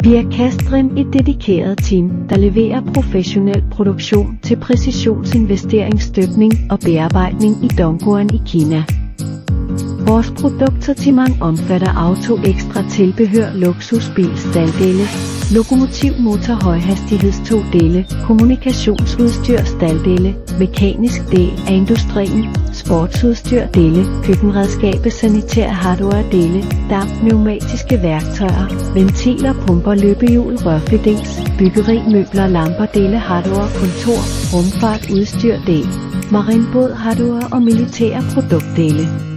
Vi er Castrim, et dedikeret team, der leverer professionel produktion til præcisionsinvesteringsstøbning og bearbejdning i Dongguan i Kina. Vores produktsortiment omfatter auto ekstra tilbehør, luksusbil, staldele, lokomotiv, motor, højhastighedstogdele, kommunikationsudstyr, staldele, mekanisk del af industrien, sportsudstyr, dele, køkkenredskaber, sanitær hardware, dele, damp, pneumatiske værktøjer, ventiler, pumper, løbehjul, rørfittings, byggeri, møbler, lamper, dele, hardware, kontor, rumfart, udstyr, del, marinbåd, hardware og militære produktdele.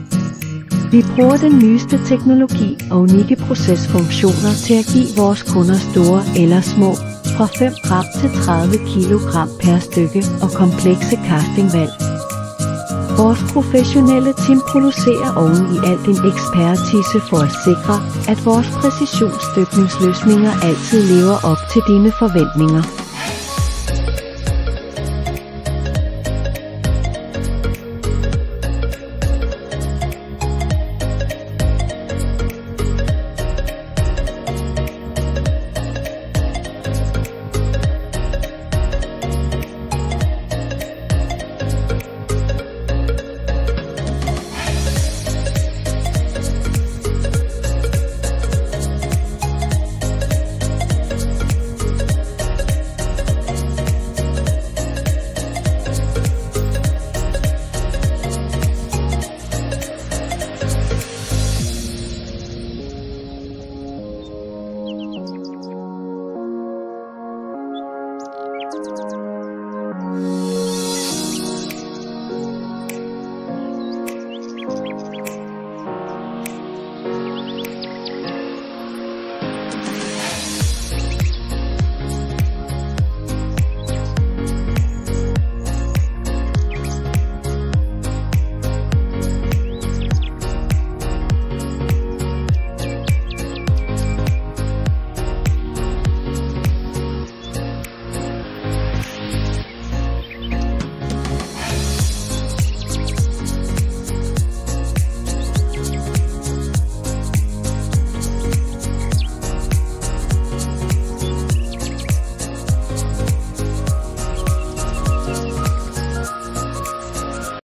Vi bruger den nyeste teknologi og unikke procesfunktioner til at give vores kunder store eller små, fra 5 gram til 30 kg per stykke og komplekse castingvalg. Vores professionelle team producerer oven i al din ekspertise for at sikre, at vores præcisionsstøbningsløsninger altid lever op til dine forventninger.